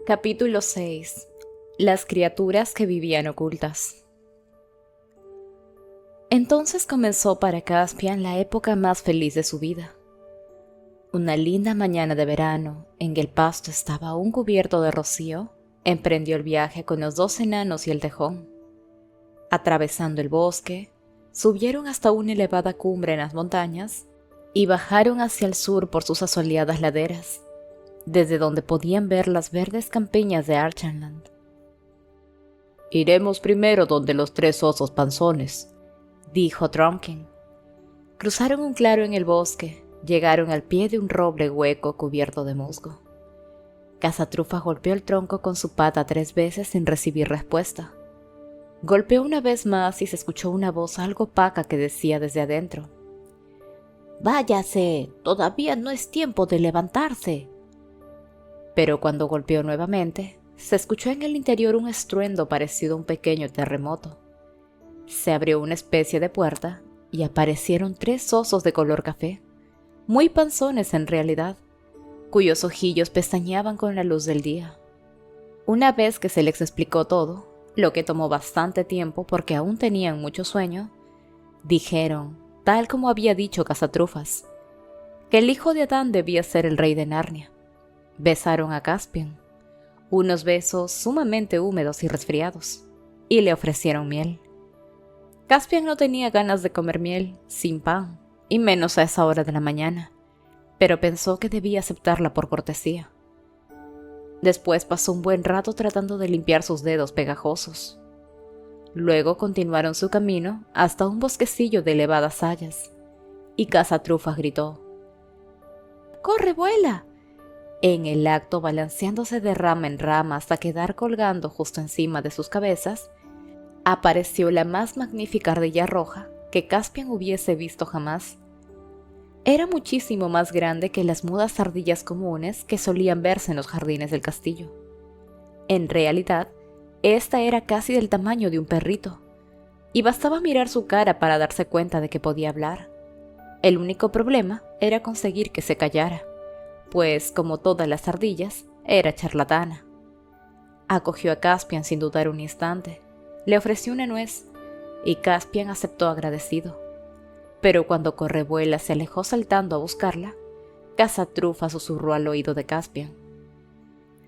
Capítulo 6. Las criaturas que vivían ocultas. Entonces comenzó para Caspian la época más feliz de su vida. Una linda mañana de verano, en que el pasto estaba aún cubierto de rocío, emprendió el viaje con los dos enanos y el tejón. Atravesando el bosque, subieron hasta una elevada cumbre en las montañas y bajaron hacia el sur por sus asoleadas laderas, desde donde podían ver las verdes campiñas de Archenland. «Iremos primero donde los tres osos panzones», dijo Trumpkin. Cruzaron un claro en el bosque, llegaron al pie de un roble hueco cubierto de musgo. Cazatrufa golpeó el tronco con su pata 3 veces sin recibir respuesta. Golpeó una vez más y se escuchó una voz algo opaca que decía desde adentro: «Váyase, todavía no es tiempo de levantarse». Pero cuando golpeó nuevamente, se escuchó en el interior un estruendo parecido a un pequeño terremoto. Se abrió una especie de puerta y aparecieron 3 osos de color café, muy panzones en realidad, cuyos ojillos pestañeaban con la luz del día. Una vez que se les explicó todo, lo que tomó bastante tiempo porque aún tenían mucho sueño, dijeron, tal como había dicho Cazatrufas, que el hijo de Adán debía ser el rey de Narnia. Besaron a Caspian, unos besos sumamente húmedos y resfriados, y le ofrecieron miel. Caspian no tenía ganas de comer miel sin pan, y menos a esa hora de la mañana, pero pensó que debía aceptarla por cortesía. Después pasó un buen rato tratando de limpiar sus dedos pegajosos. Luego continuaron su camino hasta un bosquecillo de elevadas hayas, y Cazatrufas gritó: «¡Corre, vuela!», en el acto balanceándose de rama en rama hasta quedar colgando justo encima de sus cabezas. Apareció la más magnífica ardilla roja que Caspian hubiese visto jamás. Era muchísimo más grande que las mudas ardillas comunes que solían verse en los jardines del castillo. En realidad, esta era casi del tamaño de un perrito, y bastaba mirar su cara para darse cuenta de que podía hablar. El único problema era conseguir que se callara, pues, como todas las ardillas, era charlatana. Acogió a Caspian sin dudar un instante. Le ofreció una nuez, y Caspian aceptó agradecido. Pero cuando Correvuela se alejó saltando a buscarla, Cazatrufa susurró al oído de Caspian: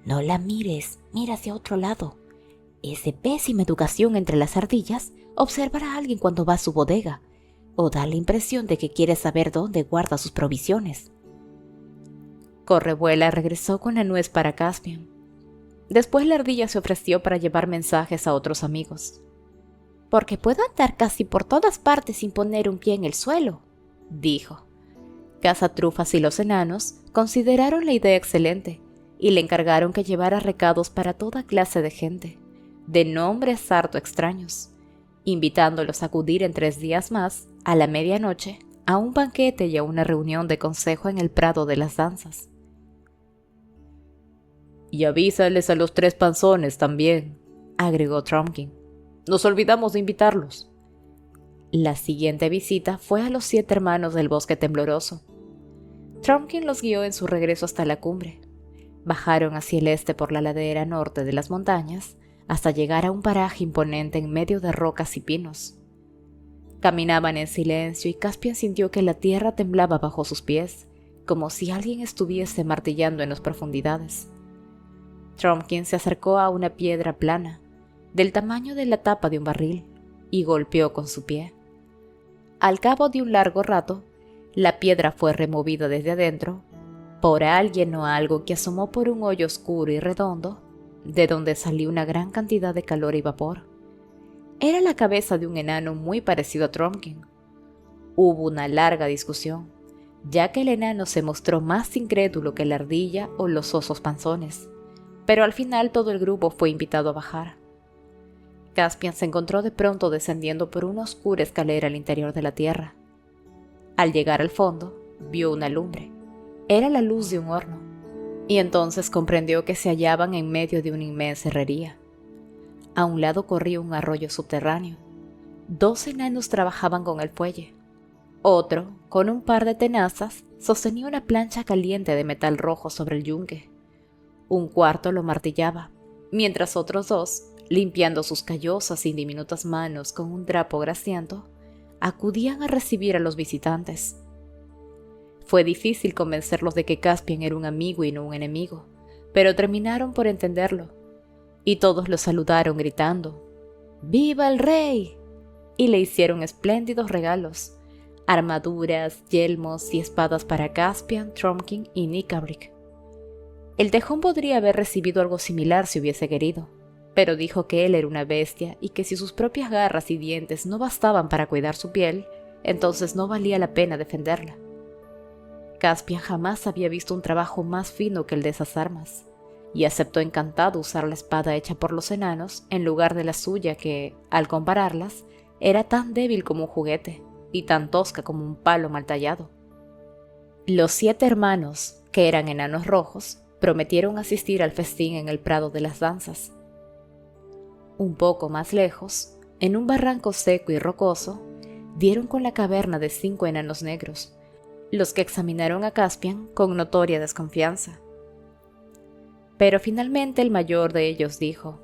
«No la mires, mira hacia otro lado. Es de pésima educación entre las ardillas observar a alguien cuando va a su bodega, o da la impresión de que quiere saber dónde guarda sus provisiones». Correvuela regresó con la nuez para Caspian. Después la ardilla se ofreció para llevar mensajes a otros amigos. «Porque puedo andar casi por todas partes sin poner un pie en el suelo», dijo. Cazatrufas y los enanos consideraron la idea excelente y le encargaron que llevara recados para toda clase de gente, de nombres harto extraños, invitándolos a acudir en 3 días más, a la medianoche, a un banquete y a una reunión de consejo en el prado de las danzas. «Y avísales a los 3 panzones también», agregó Trumpkin. «Nos olvidamos de invitarlos». La siguiente visita fue a los 7 hermanos del bosque tembloroso. Trumpkin los guió en su regreso hasta la cumbre. Bajaron hacia el este por la ladera norte de las montañas hasta llegar a un paraje imponente en medio de rocas y pinos. Caminaban en silencio y Caspian sintió que la tierra temblaba bajo sus pies, como si alguien estuviese martillando en las profundidades. Trumpkin se acercó a una piedra plana, del tamaño de la tapa de un barril, y golpeó con su pie. Al cabo de un largo rato, la piedra fue removida desde adentro por alguien o algo que asomó por un hoyo oscuro y redondo, de donde salió una gran cantidad de calor y vapor. Era la cabeza de un enano muy parecido a Trumpkin. Hubo una larga discusión, ya que el enano se mostró más incrédulo que la ardilla o los osos panzones, pero al final todo el grupo fue invitado a bajar. Caspian se encontró de pronto descendiendo por una oscura escalera al interior de la tierra. Al llegar al fondo, vio una lumbre. Era la luz de un horno, y entonces comprendió que se hallaban en medio de una inmensa herrería. A un lado corría un arroyo subterráneo. 2 enanos trabajaban con el fuelle. Otro, con un par de tenazas, sostenía una plancha caliente de metal rojo sobre el yunque. Un cuarto lo martillaba, mientras otros dos, limpiando sus callosas y diminutas manos con un trapo grasiento, acudían a recibir a los visitantes. Fue difícil convencerlos de que Caspian era un amigo y no un enemigo, pero terminaron por entenderlo, y todos lo saludaron gritando «¡Viva el rey!» y le hicieron espléndidos regalos, armaduras, yelmos y espadas para Caspian, Trumpkin y Nikabrik. El tejón podría haber recibido algo similar si hubiese querido, pero dijo que él era una bestia y que si sus propias garras y dientes no bastaban para cuidar su piel, entonces no valía la pena defenderla. Caspian jamás había visto un trabajo más fino que el de esas armas, y aceptó encantado usar la espada hecha por los enanos en lugar de la suya que, al compararlas, era tan débil como un juguete y tan tosca como un palo mal tallado. Los 7 hermanos, que eran enanos rojos, prometieron asistir al festín en el prado de las danzas. Un poco más lejos, en un barranco seco y rocoso, dieron con la caverna de 5 enanos negros, los que examinaron a Caspian con notoria desconfianza. Pero finalmente el mayor de ellos dijo: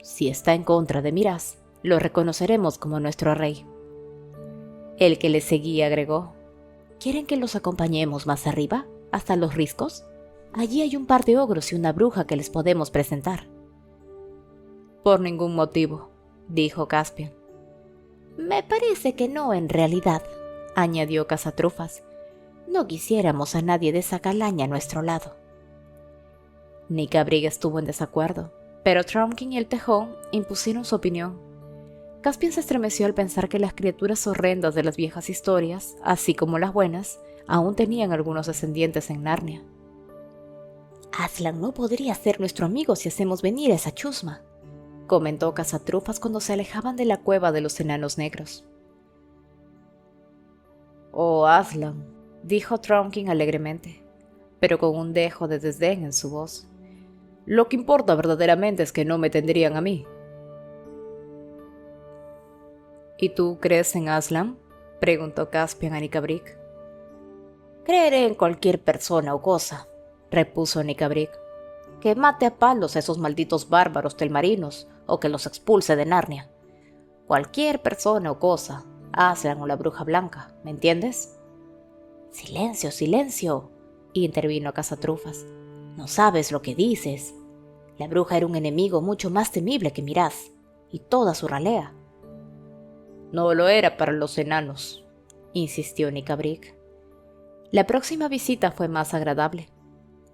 «Si está en contra de Miraz, lo reconoceremos como nuestro rey». El que le seguía agregó: «¿Quieren que los acompañemos más arriba, hasta los riscos? Allí hay un par de ogros y una bruja que les podemos presentar». «Por ningún motivo», dijo Caspian. «Me parece que no en realidad», añadió Cazatrufas. «No quisiéramos a nadie de esa calaña a nuestro lado». Nikabrik estuvo en desacuerdo, pero Trumpkin y el tejón impusieron su opinión. Caspian se estremeció al pensar que las criaturas horrendas de las viejas historias, así como las buenas, aún tenían algunos descendientes en Narnia. «Aslan no podría ser nuestro amigo si hacemos venir a esa chusma», comentó Cazatrufas cuando se alejaban de la cueva de los enanos negros. «Oh, Aslan», dijo Trumpkin alegremente, pero con un dejo de desdén en su voz. «Lo que importa verdaderamente es que no me tendrían a mí». «¿Y tú crees en Aslan?», preguntó Caspian a Nikabrik. «Creeré en cualquier persona o cosa», repuso Nikabrik, «que mate a palos a esos malditos bárbaros telmarinos o que los expulse de Narnia. Cualquier persona o cosa, Aslan o la bruja blanca, ¿me entiendes?» «Silencio, silencio», intervino Cazatrufas. «No sabes lo que dices. La bruja era un enemigo mucho más temible que Miraz, y toda su ralea». «No lo era para los enanos», insistió Nikabrik. La próxima visita fue más agradable.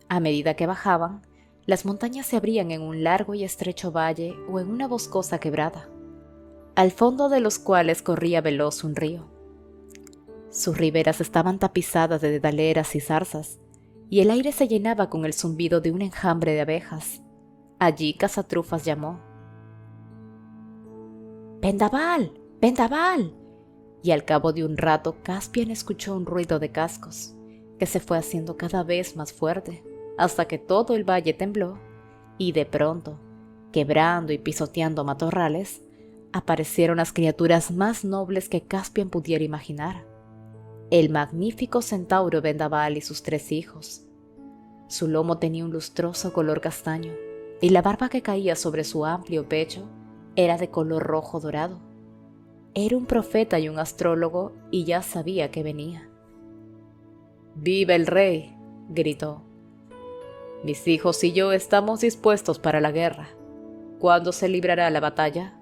A medida que bajaban, las montañas se abrían en un largo y estrecho valle o en una boscosa quebrada, al fondo de los cuales corría veloz un río. Sus riberas estaban tapizadas de dedaleras y zarzas, y el aire se llenaba con el zumbido de un enjambre de abejas. Allí Cazatrufas llamó: «¡Vendaval! ¡Vendaval!». Y al cabo de un rato Caspian escuchó un ruido de cascos, que se fue haciendo cada vez más fuerte, hasta que todo el valle tembló, y de pronto, quebrando y pisoteando matorrales, aparecieron las criaturas más nobles que Caspian pudiera imaginar: el magnífico centauro Vendaval y sus 3 hijos. Su lomo tenía un lustroso color castaño, y la barba que caía sobre su amplio pecho era de color rojo dorado. Era un profeta y un astrólogo, y ya sabía que venía. «¡Viva el rey!», gritó. «Mis hijos y yo estamos dispuestos para la guerra. ¿Cuándo se librará la batalla?».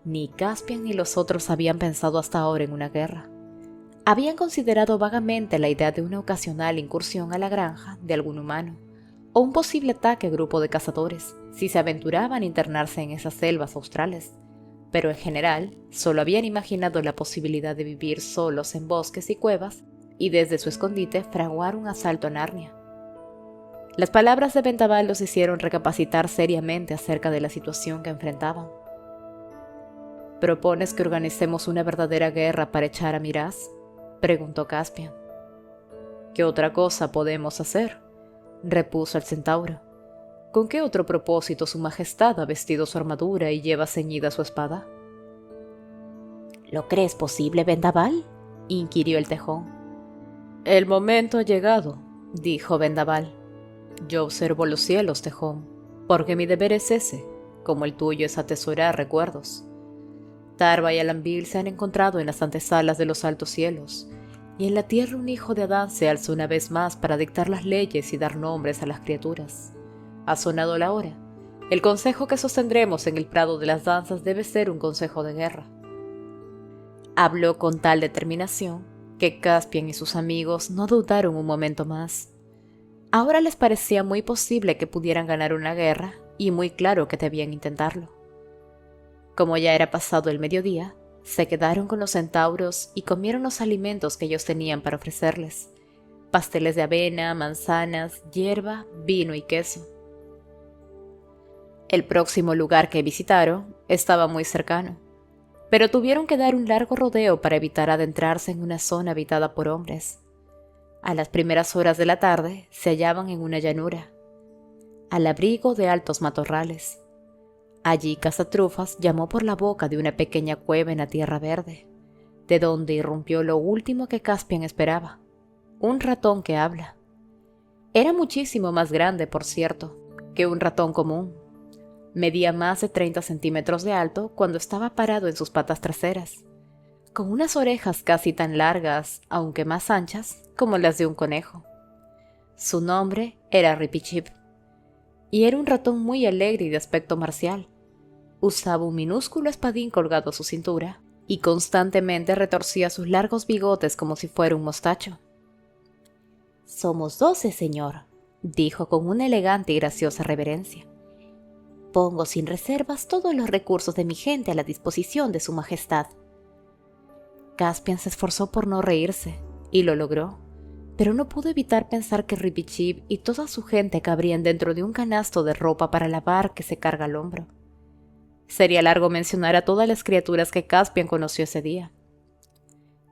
Ni Caspian ni los otros habían pensado hasta ahora en una guerra. Habían considerado vagamente la idea de una ocasional incursión a la granja de algún humano, o un posible ataque a grupo de cazadores, si se aventuraban a internarse en esas selvas australes, pero en general solo habían imaginado la posibilidad de vivir solos en bosques y cuevas y desde su escondite fraguar un asalto a Narnia. Las palabras de Vendaval los hicieron recapacitar seriamente acerca de la situación que enfrentaban. «¿Propones que organicemos una verdadera guerra para echar a Miraz?», preguntó Caspian. «¿Qué otra cosa podemos hacer?», repuso el centauro. «¿Con qué otro propósito su majestad ha vestido su armadura y lleva ceñida su espada?». «¿Lo crees posible, Vendaval?», inquirió el tejón. «El momento ha llegado», dijo Vendaval. Yo observo los cielos, Tejón, porque mi deber es ese, como el tuyo es atesorar recuerdos. Tarva y Alambil se han encontrado en las antesalas de los altos cielos, y en la tierra un hijo de Adán se alza una vez más para dictar las leyes y dar nombres a las criaturas. Ha sonado la hora. El consejo que sostendremos en el prado de las danzas debe ser un consejo de guerra. Habló con tal determinación que Caspian y sus amigos no dudaron un momento más. Ahora les parecía muy posible que pudieran ganar una guerra y muy claro que debían intentarlo. Como ya era pasado el mediodía, se quedaron con los centauros y comieron los alimentos que ellos tenían para ofrecerles: pasteles de avena, manzanas, hierba, vino y queso. El próximo lugar que visitaron estaba muy cercano, pero tuvieron que dar un largo rodeo para evitar adentrarse en una zona habitada por hombres. A las primeras horas de la tarde se hallaban en una llanura, al abrigo de altos matorrales. Allí Cazatrufas llamó por la boca de una pequeña cueva en la tierra verde, de donde irrumpió lo último que Caspian esperaba: un ratón que habla. Era muchísimo más grande, por cierto, que un ratón común. Medía más de 30 centímetros de alto cuando estaba parado en sus patas traseras, con unas orejas casi tan largas, aunque más anchas, como las de un conejo. Su nombre era Ripichip, y era un ratón muy alegre y de aspecto marcial. Usaba un minúsculo espadín colgado a su cintura, y constantemente retorcía sus largos bigotes como si fuera un mostacho. «Somos 12, señor», dijo con una elegante y graciosa reverencia. «Pongo sin reservas todos los recursos de mi gente a la disposición de su majestad». Caspian se esforzó por no reírse, y lo logró, pero no pudo evitar pensar que Ripichip y toda su gente cabrían dentro de un canasto de ropa para lavar que se carga al hombro. Sería largo mencionar a todas las criaturas que Caspian conoció ese día: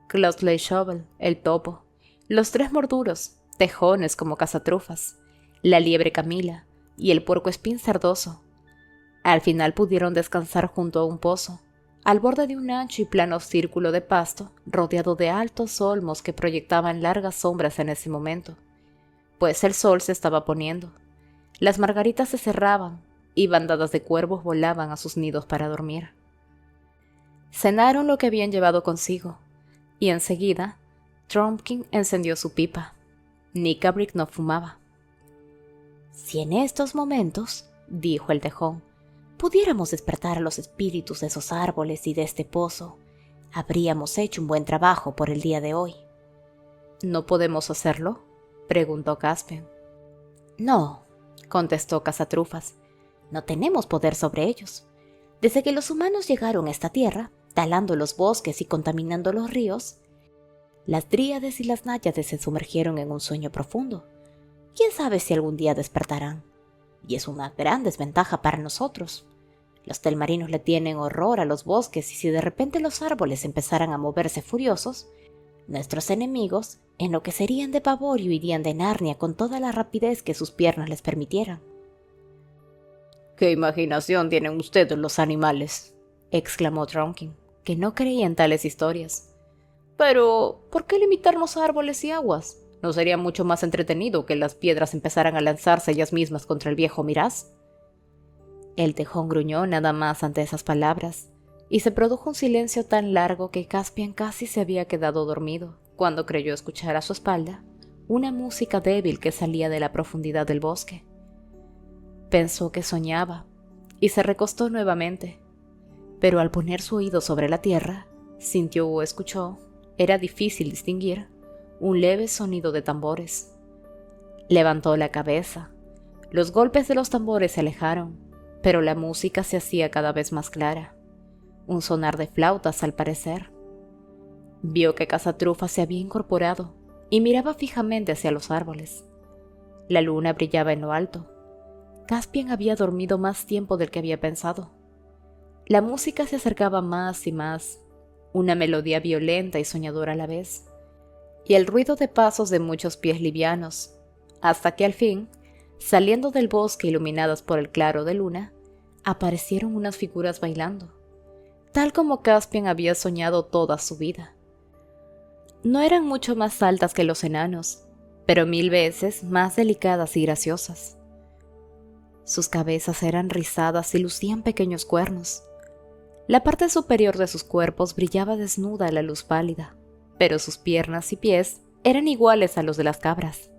Closley Shovel, el topo, los 3 morduros, tejones como Cazatrufas, la liebre Camila y el puercoespín cerdoso. Al final pudieron descansar junto a un pozo, al borde de un ancho y plano círculo de pasto, rodeado de altos olmos que proyectaban largas sombras en ese momento, pues el sol se estaba poniendo. Las margaritas se cerraban, y bandadas de cuervos volaban a sus nidos para dormir. Cenaron lo que habían llevado consigo, y enseguida Trumpkin encendió su pipa. Nikabrik no fumaba. «Si en estos momentos», dijo el tejón, «pudiéramos despertar a los espíritus de esos árboles y de este pozo, habríamos hecho un buen trabajo por el día de hoy». «¿No podemos hacerlo?», preguntó Caspian. «No», contestó Cazatrufas, «no tenemos poder sobre ellos. Desde que los humanos llegaron a esta tierra, talando los bosques y contaminando los ríos, las dríades y las náyades se sumergieron en un sueño profundo. ¿Quién sabe si algún día despertarán? Y es una gran desventaja para nosotros. Los telmarinos le tienen horror a los bosques, y si de repente los árboles empezaran a moverse furiosos, nuestros enemigos enloquecerían de pavor y huirían de Narnia con toda la rapidez que sus piernas les permitieran». «¡Qué imaginación tienen ustedes los animales!», exclamó Trumpkin, que no creía en tales historias. «Pero, ¿por qué limitarnos a árboles y aguas? ¿No sería mucho más entretenido que las piedras empezaran a lanzarse ellas mismas contra el viejo Miraz?» El tejón gruñó nada más ante esas palabras, y se produjo un silencio tan largo que Caspian casi se había quedado dormido cuando creyó escuchar a su espalda una música débil que salía de la profundidad del bosque. Pensó que soñaba, y se recostó nuevamente, pero al poner su oído sobre la tierra, sintió o escuchó, era difícil distinguir, un leve sonido de tambores. Levantó la cabeza. Los golpes de los tambores se alejaron, pero la música se hacía cada vez más clara. Un sonar de flautas, al parecer. Vio que Cazatrufas se había incorporado y miraba fijamente hacia los árboles. La luna brillaba en lo alto. Caspian había dormido más tiempo del que había pensado. La música se acercaba más y más, una melodía violenta y soñadora a la vez, y el ruido de pasos de muchos pies livianos, hasta que al fin, saliendo del bosque iluminadas por el claro de luna, aparecieron unas figuras bailando, tal como Caspian había soñado toda su vida. No eran mucho más altas que los enanos, pero 1000 veces más delicadas y graciosas. Sus cabezas eran rizadas y lucían pequeños cuernos. La parte superior de sus cuerpos brillaba desnuda a la luz pálida, pero sus piernas y pies eran iguales a los de las cabras.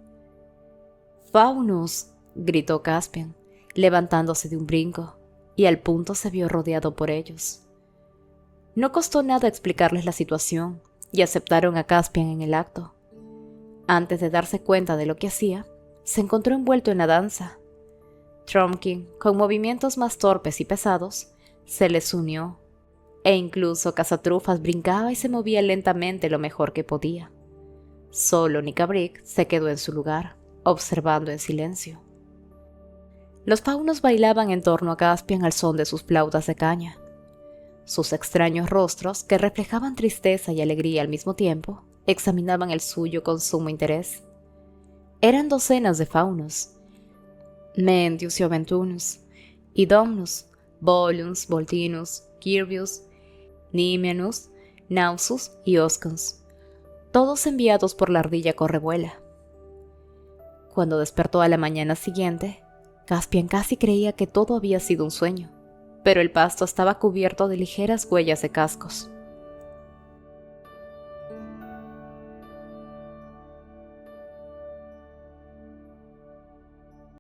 «¡Faunus!», gritó Caspian, levantándose de un brinco, y al punto se vio rodeado por ellos. No costó nada explicarles la situación, y aceptaron a Caspian en el acto. Antes de darse cuenta de lo que hacía, se encontró envuelto en la danza. Trumpkin, con movimientos más torpes y pesados, se les unió, e incluso Cazatrufas brincaba y se movía lentamente lo mejor que podía. Solo Nicabrick se quedó en su lugar, observando en silencio. Los faunos bailaban en torno a Caspian al son de sus flautas de caña. Sus extraños rostros, que reflejaban tristeza y alegría al mismo tiempo, examinaban el suyo con sumo interés. Eran docenas de faunos: Mendius y Oventunus, Idomnus, Voluns, Voltinus, Kirbius, Nimianus, Nausus y Oscans, todos enviados por la ardilla correvuela. Cuando despertó a la mañana siguiente, Caspian casi creía que todo había sido un sueño, pero el pasto estaba cubierto de ligeras huellas de cascos.